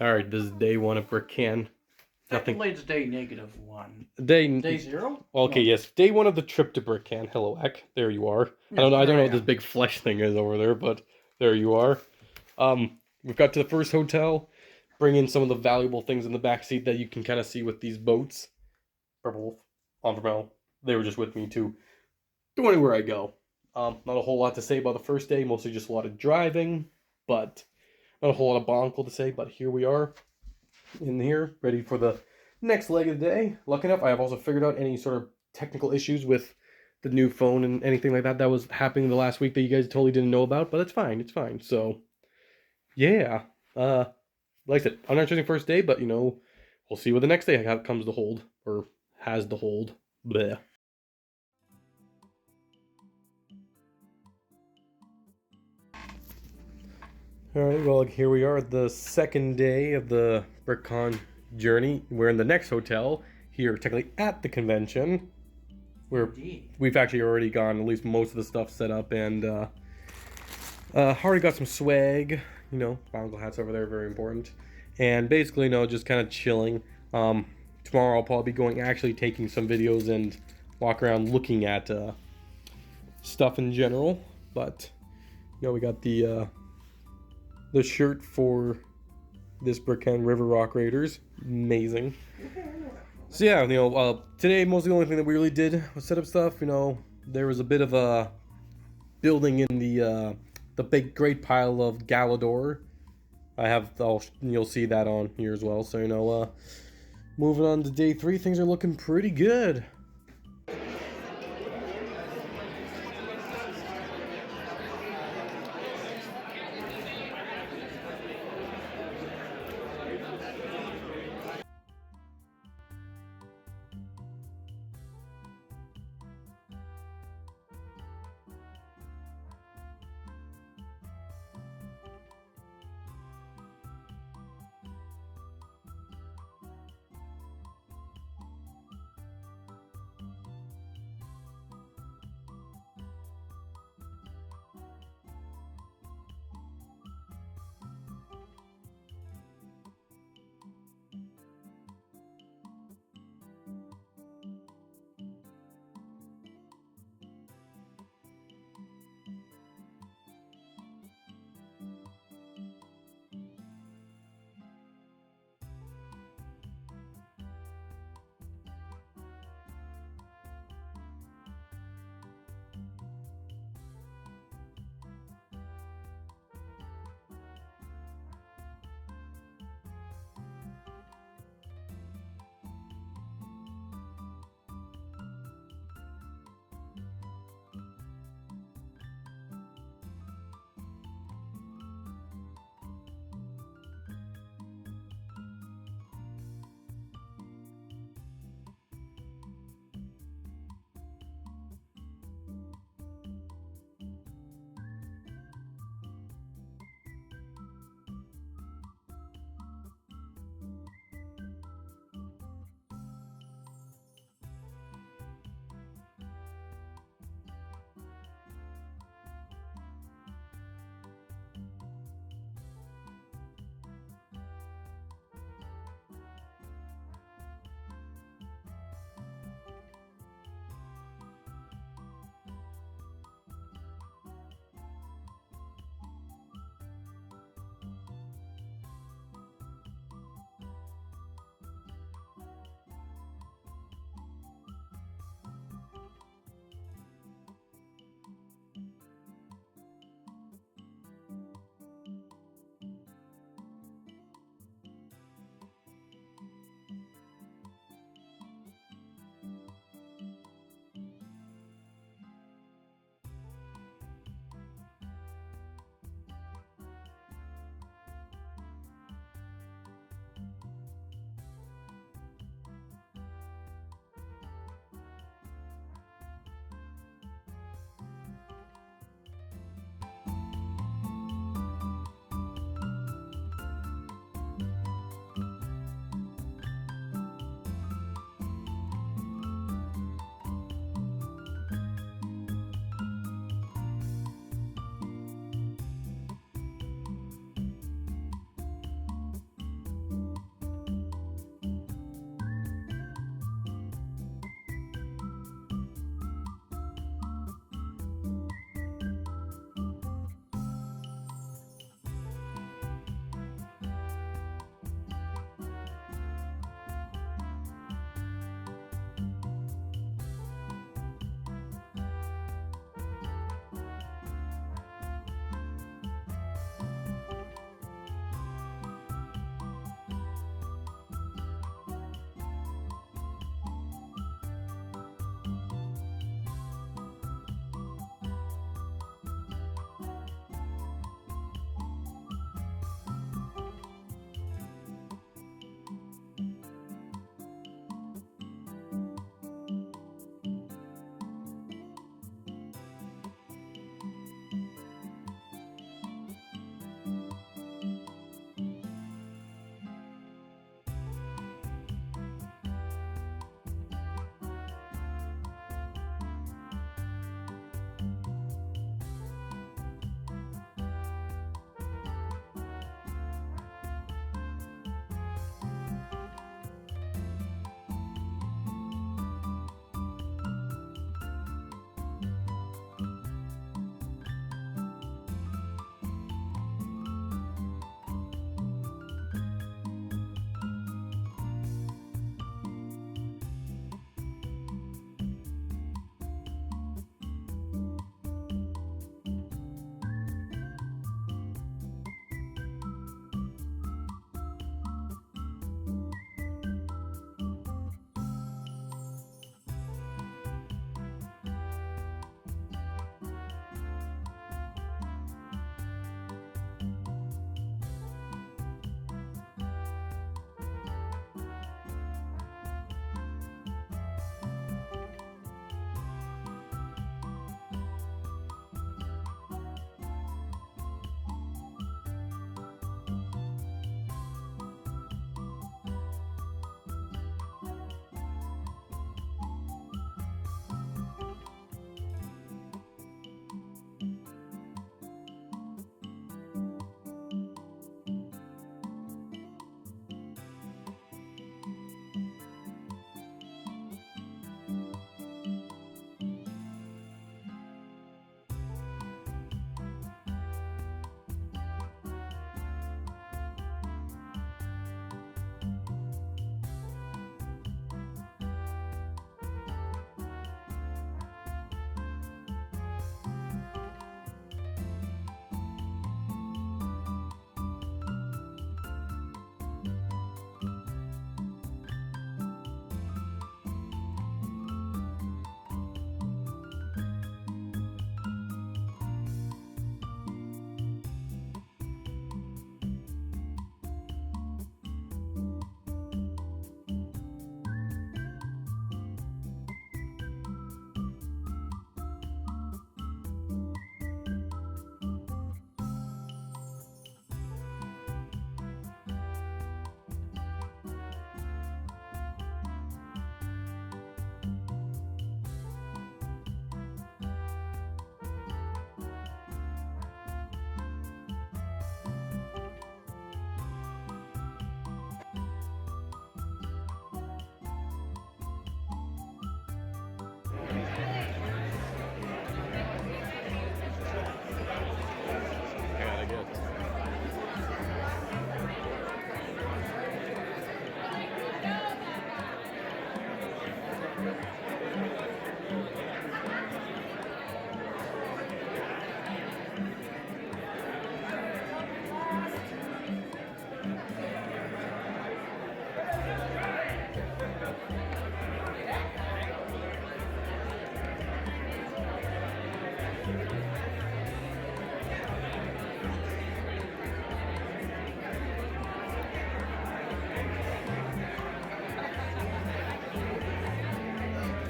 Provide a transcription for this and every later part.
Alright, this is day one of Brickcan. Nothing. Technically, it's day -1. Day Day 0? Okay, No. yes. Day one of the trip to Brickcan. Hello, Eck. There you are. Yeah, I don't know there I what this am. big flesh thing is over there, but there you are. We've got to the first hotel. Bring in some of the valuable things in the back seat that you can kind of see with these boats. Purple Wolf, Envermel. They were just with me to go anywhere I go. Not a whole lot to say about the first day. Mostly just a lot of driving, but not a whole lot of Bonkel to say. But here we are in here, ready for the next leg of the day. Lucky enough, I have also figured out any sort of technical issues with the new phone and anything like that that was happening the last week that you guys totally didn't know about, but it's fine, it's fine. So, yeah. Like I said, uninteresting first day, but we'll see what the next day comes to hold, or has to hold. Bleh. Alright, well, here we are at the second day of the Brickcan journey. We're in the next hotel, here technically at the convention. We've actually already gotten at least most of the stuff set up, and already got some swag. Bongo hats over there, very important. And basically, just kind of chilling. Tomorrow I'll probably be going, actually taking some videos and walk around looking at stuff in general. But we got the shirt for this Brickcan River Rock Raiders, amazing. So yeah, today mostly the only thing that we really did was set up stuff. There was a bit of a building in the big great pile of Galador. You'll see that on here as well. So moving on to day 3, things are looking pretty good.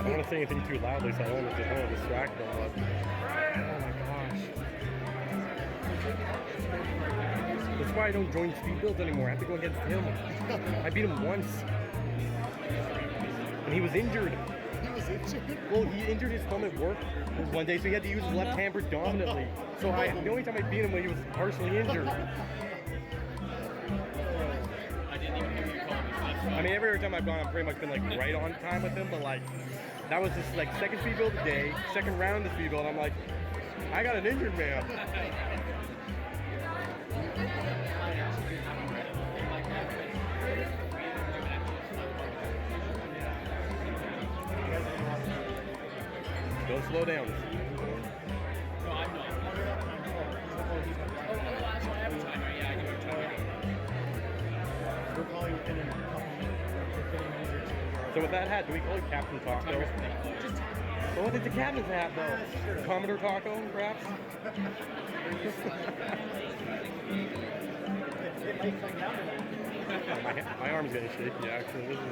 don't want to say anything too loudly, so I don't want to distract them. But... Oh my gosh. That's why I don't join speed builds anymore. I have to go against him. I beat him once. And he was injured. He was injured? Well, he injured his thumb at work one day, so he had to use his left hand predominantly. So the only time I beat him when he was partially injured. I mean, every time I've gone, I've pretty much been like right on time with him, but like, that was just like second speed build of the day, second round of speed build, I'm like, I got an injured man. Don't slow down. No, I'm not. That's why I have a timer. Yeah, I do have a timer. We're probably within a couple minutes. So with that hat, do we call it Captain Taco? Well, what is the captain's hat though? Commodore Taco, perhaps? My arm's getting shaky actually. This is...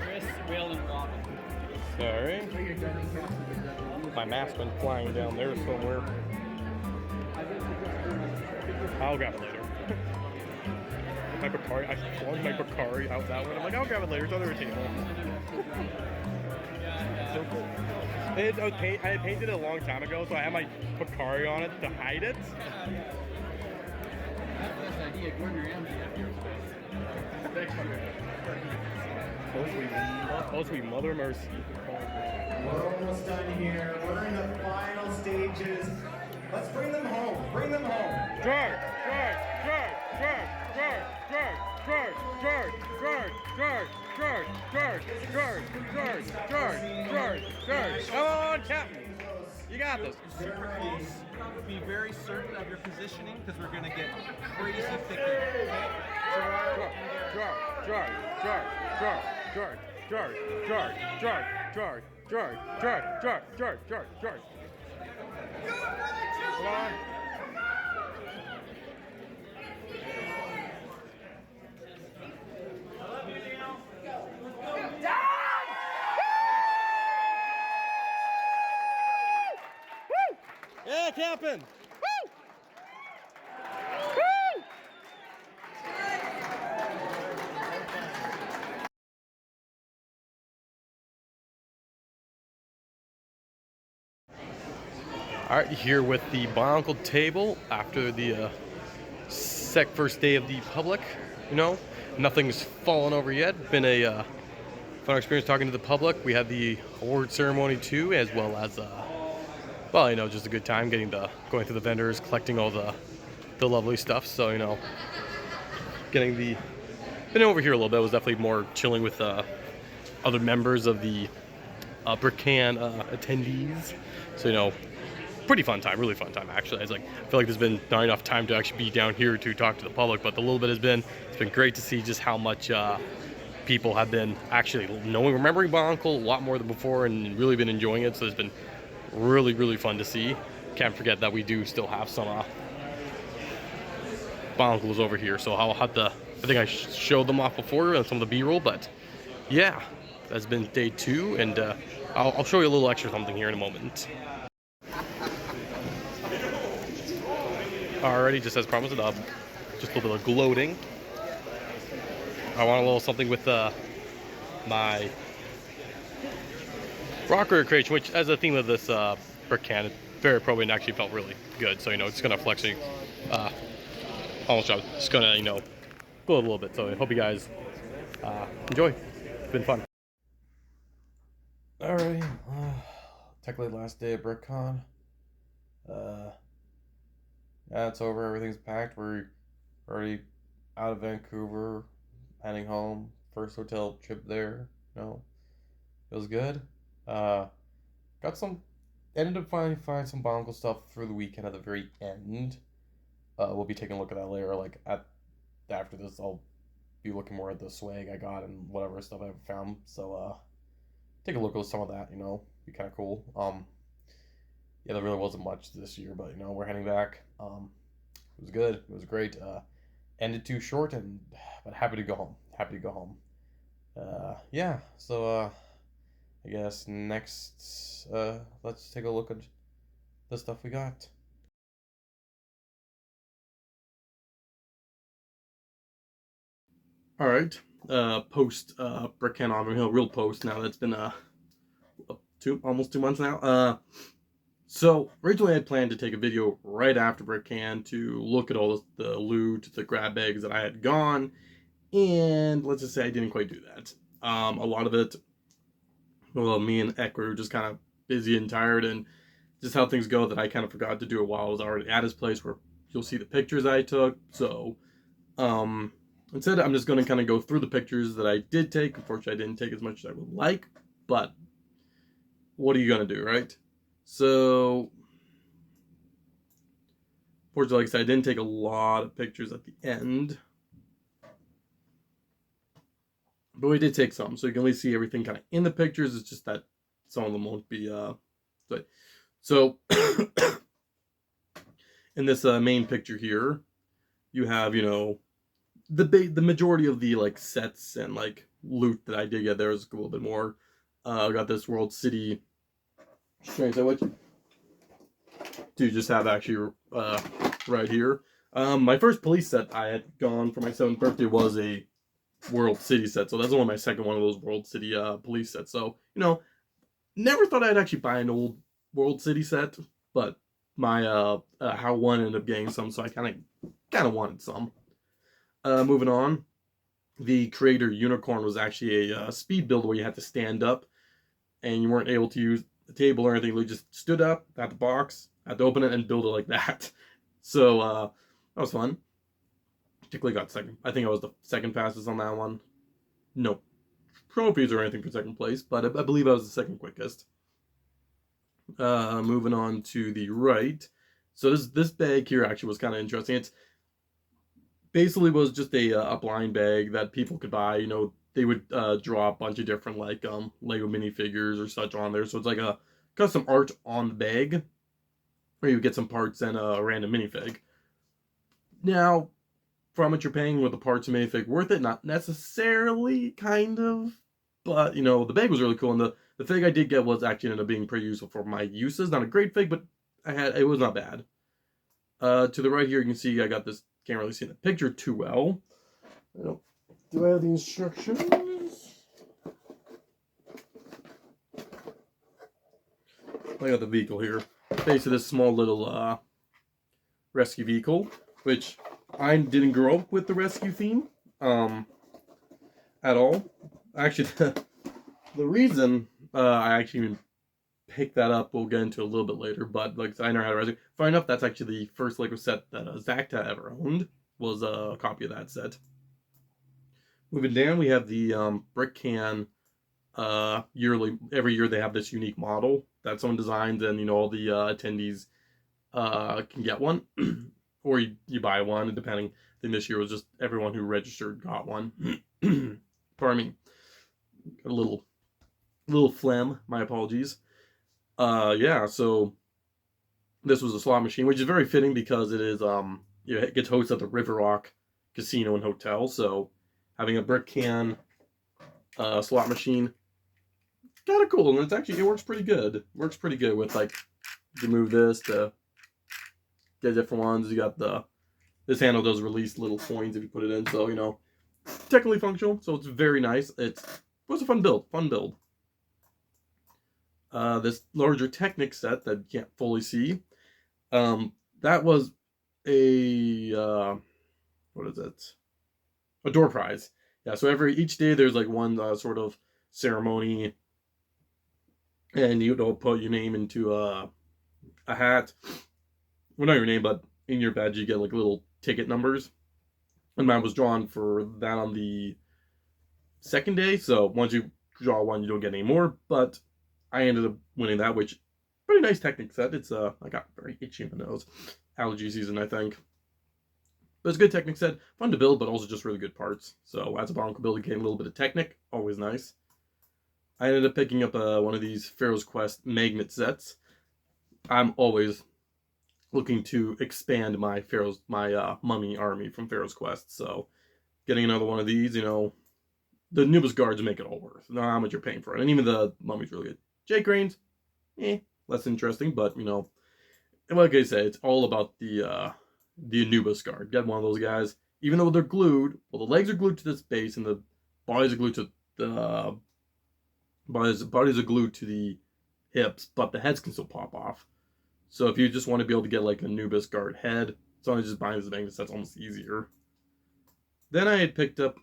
Chris, Will, and Robin. Sorry. My mask went flying down there somewhere. I'll grab it later. My Bacardi, I flung my Bacardi out that way. I'm like, I'll grab it later. It's under a table. So cool. I had painted it a long time ago, so I had my Bacardi on it to hide it. That's the idea. Gordon Ramsay after your Oh, sweet mother mercy. We're almost done here. We're in the final stages. Let's bring them home. Bring them home. George. Come on, Captain. You got this. Super close. Be very certain of your positioning because we're going to get crazy thick here. George. Come on. Yeah, Captain! Woo! Woo! All right, here with the Barnacle table after the first day of the public. You know, nothing's fallen over yet. Been a fun experience talking to the public. We had the award ceremony too, as well as well, you know, just a good time going through the vendors, collecting all the lovely stuff. So, you know, been over here a little bit. It was definitely more chilling with other members of the Brickcan attendees. So, you know, pretty fun time, really fun time actually. I feel like there's been not enough time to actually be down here to talk to the public, but the little bit it's been great to see just how much people have been actually remembering Barnacle a lot more than before and really been enjoying it. So it's been really, really fun to see. Can't forget that we do still have some Barnacles over here, so I'll have to, I think I showed them off before on some of the B-roll, but yeah, that's been day 2, and I'll show you a little extra something here in a moment. Alrighty, just as promised, just a little bit of gloating. I want a little something with my rocker creation, which as a theme of this Brickcan, it very probably actually felt really good. So, you know, it's gonna flex almost just gonna, you know, gloat a little bit. So I hope you guys enjoy. It's been fun. Alrighty, technically last day of Brickcan. Yeah, it's over. Everything's packed. We're already out of Vancouver, heading home. First hotel trip there. You know, feels good. Ended up finding some Barnacle stuff through the weekend at the very end. We'll be taking a look at that later. After this, I'll be looking more at the swag I got and whatever stuff I found. So take a look at some of that. Be kind of cool. Yeah, there really wasn't much this year, but we're heading back. It was good. It was great. Ended too short, but happy to go home. Happy to go home. Yeah. So I guess next, let's take a look at the stuff we got. All right. Post Brickcan on Hill, real post now. That's been almost 2 months now. So originally I had planned to take a video right after Brickcan to look at all the loot, the grab bags that I had gone, and let's just say I didn't quite do that. A lot of it, well, me and Ek were just kind of busy and tired, and just how things go that I kind of forgot to do it while I was already at his place where you'll see the pictures I took. So instead, I'm just going to kind of go through the pictures that I did take. Unfortunately, I didn't take as much as I would like, but what are you going to do, right? So, fortunately, like I said, I didn't take a lot of pictures at the end, but we did take some, so you can at least see everything kind of in the pictures. It's just that some of them won't be, so, in this main picture here, you have, the majority of the, like, sets and, like, loot that I did get. There was a little bit more. I got this World City. To just have actually right here. My first police set I had gone for my 7th birthday was a World City set, so that's only my second one of those World City police sets. So never thought I'd actually buy an old World City set, but my how one ended up getting some, so I kind of wanted some. Moving on, the Creator Unicorn was actually a speed build where you had to stand up, and you weren't able to use the table or anything. You just stood up at the box, had to open it and build it like that. So that was fun. Particularly got second. I think I was the second fastest on that one. No trophies or anything for second place, but I believe I was the second quickest. Moving on to the right. So this bag here actually was kind of interesting. It's basically was just a blind bag that people could buy. They would draw a bunch of different like Lego minifigures or such on there. So it's like a custom art on the bag, where you get some parts and a random minifig. Now, for how much you're paying with the parts and minifig, worth it? Not necessarily, kind of. But, the bag was really cool, and the fig I did get was actually ended up being pretty useful for my uses. Not a great fig, but it was not bad. To the right here, you can see I got this, can't really see in the picture too well. Do I have the instructions? I got the vehicle here. Basically, this small little rescue vehicle, which I didn't grow up with the rescue theme at all. Actually, the reason I actually even picked that up, we'll get into a little bit later, but like I know how to rescue. Funny enough, that's actually the first Lego set that Zacta ever owned, was a copy of that set. Moving down, we have the Brickcan yearly. Every year they have this unique model that someone designs, and all the attendees can get one, or you buy one, depending. I think this year was just everyone who registered got one. Pardon me. Got a little phlegm. My apologies. Yeah. So this was a slot machine, which is very fitting because it is it gets hosted at the River Rock Casino and Hotel. So having a Brickcan slot machine, kind of cool, and it works pretty good. Works pretty good with, like, you can move this to get different ones. You got this handle does release little coins if you put it in, so technically functional. So it's very nice. It was a fun build. This larger Technic set that you can't fully see, that was a what is it? A door prize. Yeah, so each day there's like one sort of ceremony, and you'll put your name into a hat. Well, not your name, but in your badge you get like little ticket numbers. And mine was drawn for that on the second day, so once you draw one, you don't get any more. But I ended up winning that, which pretty nice Technic set. It's I got very itchy in the nose. Allergy season, I think. But it's a good Technic set, fun to build, but also just really good parts. So as a Bronco builder, getting a little bit of Technic, always nice. I ended up picking up one of these Pharaoh's Quest magnet sets. I'm always looking to expand my mummy army from Pharaoh's Quest. So getting another one of these, you know, the Anubis guards make it all worth. Know how much you're paying for it, and even the mummy's really good. Jade cranes, less interesting, but you know, like I say, it's all about the Anubis guard. Get one of those guys, even though they're glued. Well, the legs are glued to this base, and the bodies are glued to the bodies are glued to the hips, but the heads can still pop off. So if you just want to be able to get like an Anubis guard head, as long as just buying this magnet set's almost easier. Then I had picked up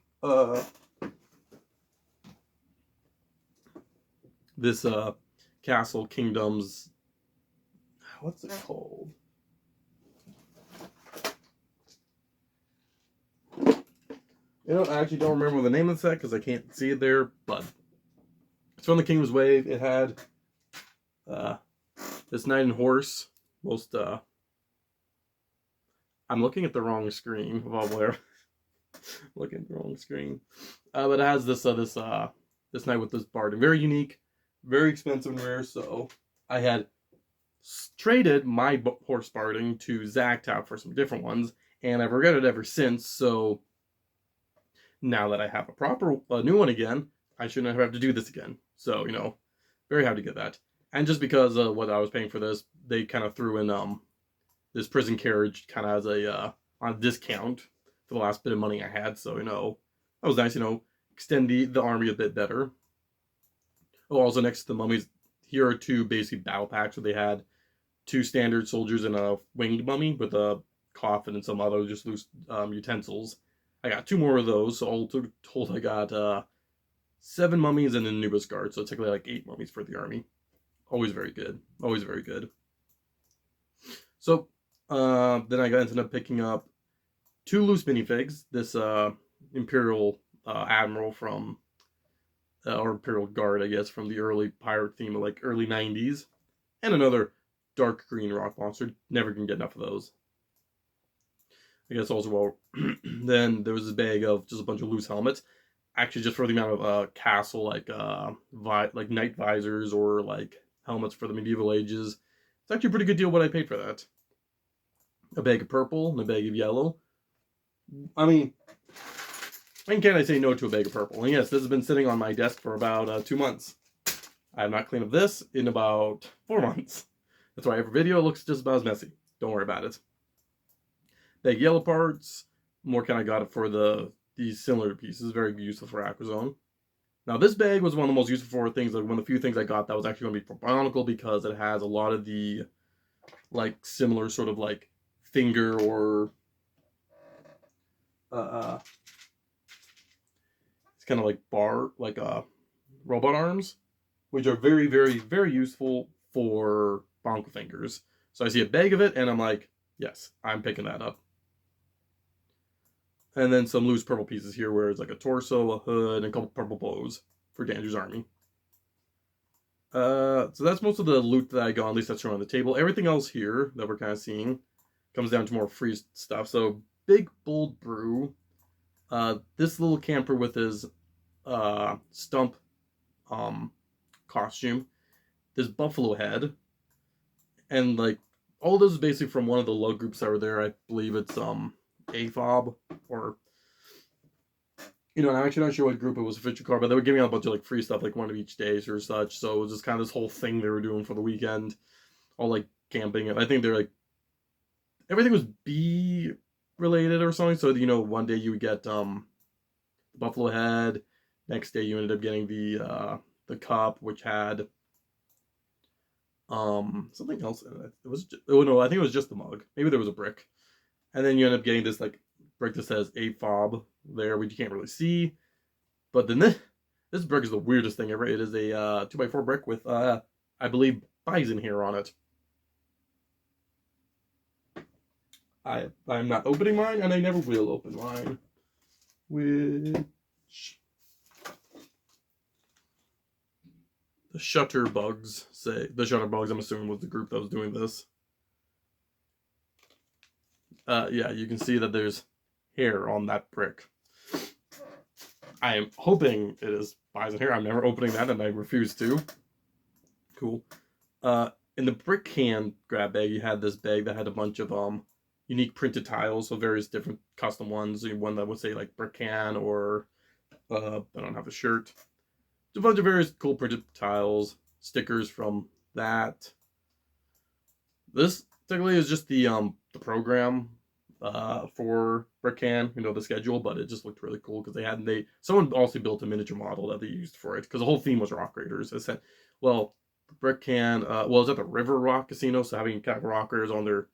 this Castle Kingdoms. What's it called? You know, I actually don't remember the name of the set because I can't see it there, but it's from the Kingdom's Wave. It had this knight and horse. I'm looking at the wrong screen. Where looking at the wrong screen. But it has this knight with this bard. Very unique, very expensive and rare. So I had traded my horse barding to Zactap for some different ones, and I've regretted it ever since. So now that I have a new one again, I shouldn't have to do this again. So, you know, very happy to get that. And just because of what I was paying for this, they kind of threw in this prison carriage kind of as on a discount for the last bit of money I had. So, you know, that was nice, you know, extend the army a bit better. Oh, also next to the mummies, here are two basic battle packs where they had 2 standard soldiers and a winged mummy with a coffin and some other just loose utensils. I got 2 more of those, so all told I got 7 mummies and an Anubis guard, so it's technically like 8 mummies for the army. Always very good. Always very good. So, then I ended up picking up 2 loose minifigs. This Imperial Admiral from, or Imperial Guard, I guess, from the early pirate theme of like early 90s. And another dark green rock monster. Never can get enough of those. I guess also, well, then there was this bag of just a bunch of loose helmets. Actually, just for the amount of castle, like knight visors or like helmets for the medieval ages. It's actually a pretty good deal what I paid for that. A bag of purple and a bag of yellow. I mean, when can I say no to a bag of purple? And yes, this has been sitting on my desk for about 2 months. I have not cleaned up this in about 4 months. That's why every video looks just about as messy. Don't worry about it. Bag yellow parts. More kind of got it for these similar pieces. Very useful for Aquazone. Now this bag was one of the most useful for things. Like one of the few things I got that was actually going to be for Bionicle because it has a lot of the like similar sort of like finger or it's kind of like robot arms, which are very, very, very useful for Bionicle fingers. So I see a bag of it and I'm like, yes, I'm picking that up. And then some loose purple pieces here where it's like a torso, a hood, and a couple purple bows for Danger's army. So that's most of the loot that I got, at least that's shown on the table. Everything else here that we're kind of seeing comes down to more free stuff. So Big Bold Brew, this little camper with his stump costume, this buffalo head, and like all this is basically from one of the lug groups that were there. I believe it's AFOB, or you know, I'm actually not sure what group it was official card, but they were giving out a bunch of like free stuff, like one of each days or such. So it was just kind of this whole thing they were doing for the weekend, all like camping. And I think they're like everything was bee related or something. So you know, one day you would get the buffalo head, next day you ended up getting the cup, which had something else in it. It was no, I think it was just the mug. Maybe there was a brick. And then you end up getting this like brick that says AFOB there, which you can't really see. But then this brick is the weirdest thing ever. It is a 2x4 brick with I believe bison hair on it. I'm not opening mine, and I never will open mine. Which the Shutterbugs say. The Shutterbugs, I'm assuming, was the group that was doing this. yeah, you can see that there's hair on that brick. I am hoping it is bison hair. I'm never opening that, and I refuse to. Cool. In the Brickcan grab bag, you had this bag that had a bunch of unique printed tiles, so various different custom ones. One that would say like Brickcan, or I don't have a shirt. A bunch of various cool printed tiles, stickers from that. This technically is just the program for Brickcan, the schedule, but it just looked really cool because someone also built a miniature model that they used for it, because the whole theme was rock raiders. I said, well, Brickcan, it's at the River Rock Casino, so having rock raiders on their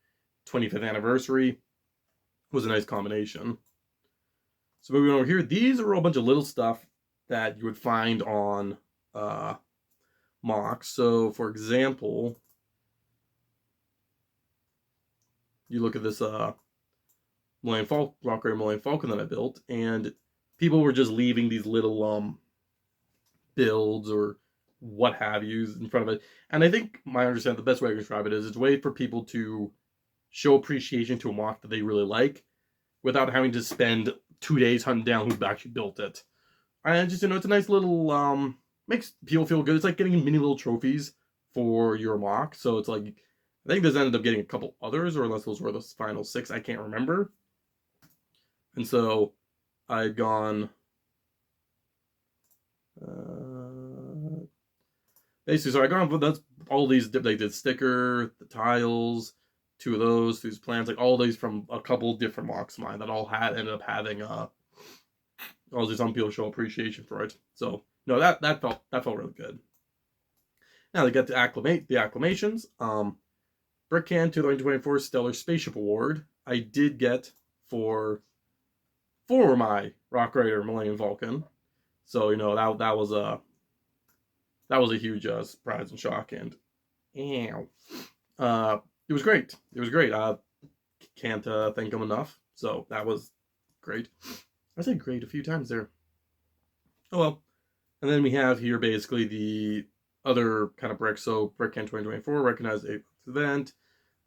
25th anniversary was a nice combination. So moving over here, these are a bunch of little stuff that you would find on mocks. So for example, you look at this rock raider Millennium Falcon that I built, and people were just leaving these little builds or what have you in front of it. And I think my understanding, the best way I can describe it is it's a way for people to show appreciation to a mock that they really like without having to spend 2 days hunting down who actually built it. And just, it's a nice little, makes people feel good. It's like getting mini little trophies for your mock. So it's like, I think this ended up getting a couple others, or unless those were the final 6, I can't remember. And so I had gone, basically, so I got on all these, they did sticker, the tiles, 2 of these plants, like all these from a couple different mocks of mine that all ended up having all these some people show appreciation for it. So no, that felt really good. Now they get to the acclamations. Brickcan 2024 Stellar Spaceship Award I did get for my Rock Raider Millennium Falcon. So that was a huge surprise and shock, and it was great. It was great. Can't thank them enough. So that was great. I said great a few times there. Oh well. And then we have here basically the other kind of bricks. So Brickcan 2024 recognized a event.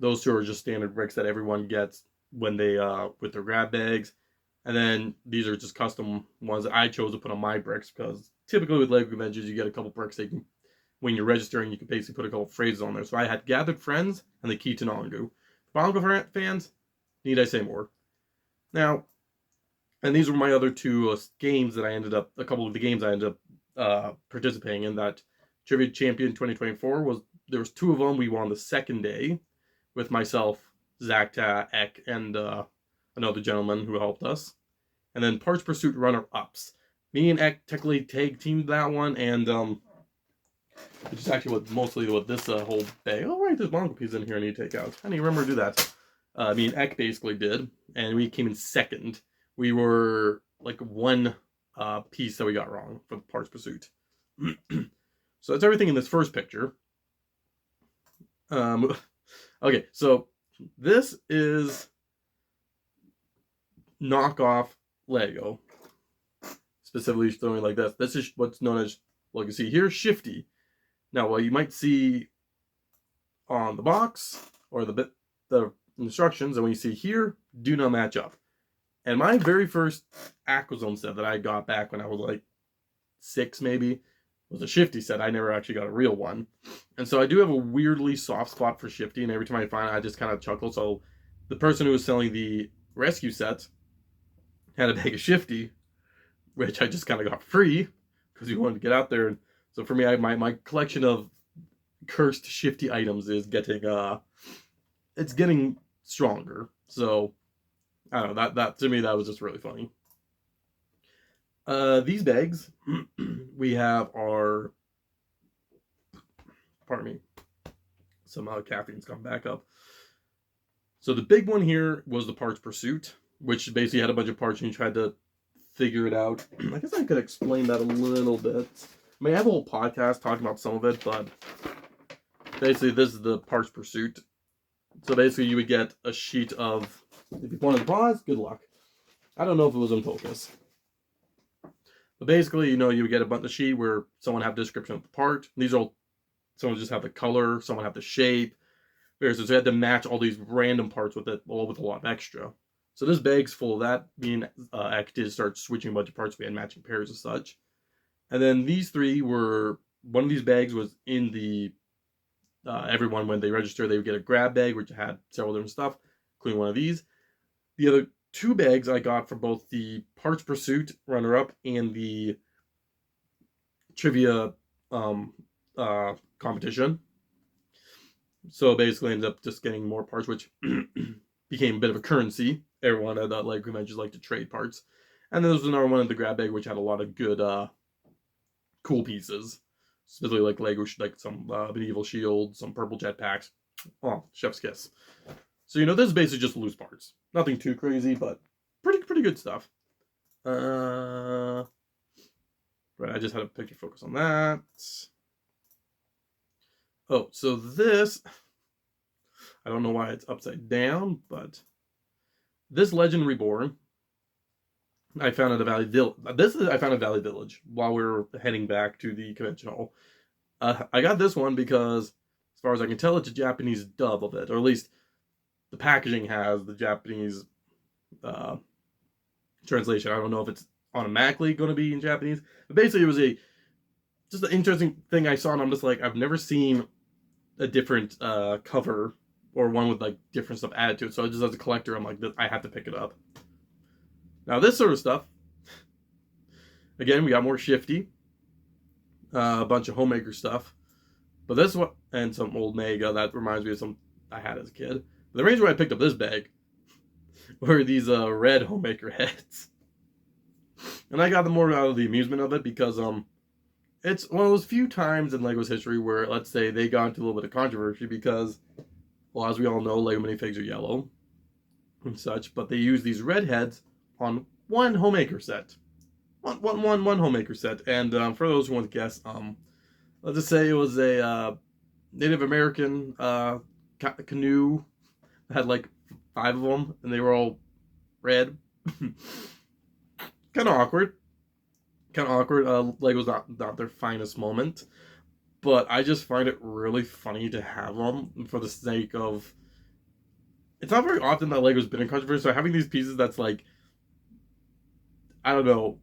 Those 2 are just standard bricks that everyone gets when they with their grab bags. And then these are just custom ones that I chose to put on my bricks, because typically with LEGO conventions you get a couple bricks that when you're registering, you can basically put a couple phrases on there. So I had Gathered Friends and the Key to Nongu. Bongo fans, need I say more? Now, and these were my other 2 games that a couple of the games I ended up participating in. That Trivia Champion 2024 there was 2 of them. We won the second day with myself, Zakta, Ek, and another gentleman who helped us. And then Parts Pursuit runner-ups. Me and Ek technically tag teamed that one, and which is actually what this whole bag. Oh right, there's Mongo pieces in here I need to take out. I didn't even remember to do that. Me and Ek basically did, and we came in second. We were like 1 piece that we got wrong for the Parts Pursuit. So that's everything in this first picture. Okay, so this is knockoff Lego, specifically showing like this. This is what's known as, well, you can see here, Shifty. Now, what you might see on the box or the instructions, and when you see here, do not match up. And my very first Aquazone set that I got back when I was like 6 maybe was a Shifty set. I never actually got a real one. And so I do have a weirdly soft spot for Shifty, and every time I find it, I just kind of chuckle. So the person who was selling the rescue set had a bag of Shifty, which I just kind of got free because we wanted to get out there. And so for me, my collection of cursed Shifty items is getting stronger. So I don't know, that to me, that was just really funny. These bags, we have our, pardon me, somehow caffeine's come back up. So the big one here was the Parts Pursuit, which basically had a bunch of parts and you tried to figure it out. I guess I could explain that a little bit. I mean, I have a whole podcast talking about some of it, but basically this is the Parts Pursuit. So basically you would get a sheet of, if you wanted to pause, good luck. I don't know if it was in focus. But basically, you would get a bunch of sheet where someone have a description of the part. These are all, someone just have the color, someone have the shape, So I had to match all these random parts with it, all with a lot of extra. So this bag's full of that. Me and X did start switching a bunch of parts. We had matching pairs and such. And then these three were, one of these bags was in the, everyone when they register, they would get a grab bag, which had several different stuff, including one of these. The other two bags I got for both the Parts Pursuit runner-up and the trivia competition. So basically ended up just getting more parts, which became a bit of a currency. Everyone at LEGO conventions like to trade parts. And then there was another one in the grab bag, which had a lot of good, cool pieces. Specifically like Lego, like some medieval shields, some purple jetpacks. Oh, chef's kiss. So, you know, this is basically just loose parts. Nothing too crazy, but pretty good stuff. Right, I just had a picture focus on that. Oh, so this, I don't know why it's upside down, but this Legend Reborn, I found at a Valley Village. I found at Valley Village while we were heading back to the convention hall. I got this one because, as far as I can tell, it's a Japanese dub of it, or at least the packaging has the Japanese translation. I don't know if it's automatically going to be in Japanese, but basically it was just an interesting thing I saw, and I'm just like, I've never seen a different cover or one with like different stuff added to it. So just as a collector, I'm like, I have to pick it up. Now this sort of stuff, again, we got more Shifty, a bunch of Homemaker stuff, but this one, and some old Mega that reminds me of some I had as a kid. But the reason why I picked up this bag were these red Homemaker heads, and I got them more out of the amusement of it because it's one of those few times in LEGO's history where, let's say, they got into a little bit of controversy because, well, as we all know, LEGO minifigs are yellow and such, but they use these red heads on one Homemaker set. One Homemaker set. And for those who want to guess, let's just say it was a Native American canoe that had like 5 of them, and they were all red. Kind of awkward. Lego's not their finest moment, but I just find it really funny to have them for the sake of. It's not very often that Lego's been in controversy, so having these pieces that's like, I don't know,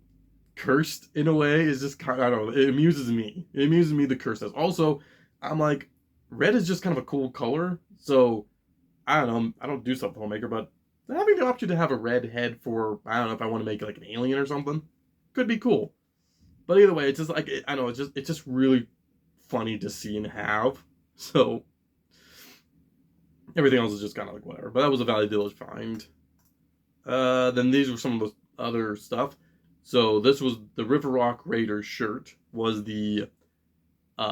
cursed in a way is just kind of, I don't know, it amuses me. It amuses me the curse does. Also, I'm like, red is just kind of a cool color, so I don't know, I don't do stuff with Homemaker, but having the option to have a red head for, I don't know if I want to make like an alien or something, could be cool. But either way, it's just like, I don't know, it's just really funny to see and have. So everything else is just kind of like whatever. But that was a Valley Village find. Then these were some of the other stuff. So this was the River Rock Raiders shirt was the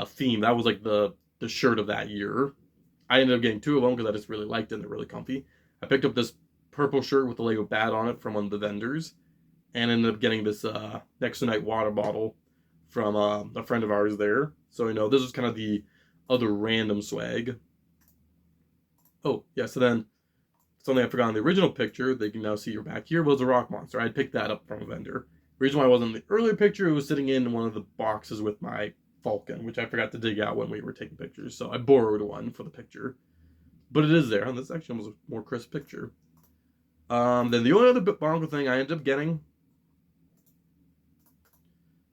theme. That was like the shirt of that year. I ended up getting 2 of them because I just really liked it and they're really comfy. I picked up this purple shirt with the Lego bat on it from one of the vendors. And ended up getting this Next to Night water bottle from a friend of ours there. So, you know, this was kind of the other random swag. Oh, yeah, so then, something I forgot in the original picture, they can now see your back here, was a rock monster. I picked that up from a vendor. The reason why I wasn't in the earlier picture, it was sitting in one of the boxes with my Falcon, which I forgot to dig out when we were taking pictures. So I borrowed one for the picture. But it is there, and this actually was a more crisp picture. Then the only other bongo thing I ended up getting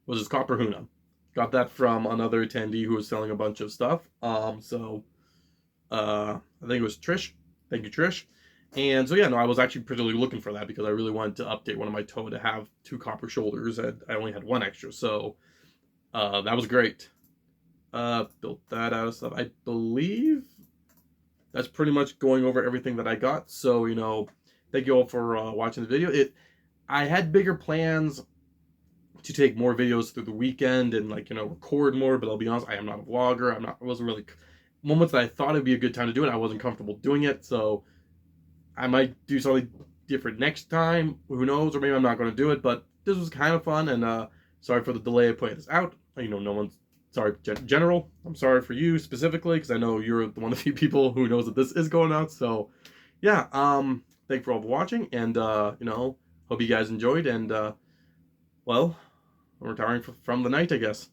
was this Copper Huna. Got that from another attendee who was selling a bunch of stuff. I think it was Trish. Thank you, Trish. And so, yeah, no, I was actually pretty looking for that because I really wanted to update one of my toe to have 2 copper shoulders, and I only had 1 extra. So that was great. Built that out of stuff. I believe that's pretty much going over everything that I got. So, you know, thank you all for watching the video. I had bigger plans to take more videos through the weekend and, like, you know, record more, but I'll be honest, I am not a vlogger. I wasn't really, moments that I thought it'd be a good time to do it, I wasn't comfortable doing it, so I might do something different next time, who knows, or maybe I'm not going to do it, but this was kind of fun, and sorry for the delay of putting this out. You know, no one's, sorry, General, I'm sorry for you specifically, because I know you're one of the few people who knows that this is going out, so, yeah, thank you for all for watching, and, you know, hope you guys enjoyed, and, well, I'm retiring from the night, I guess.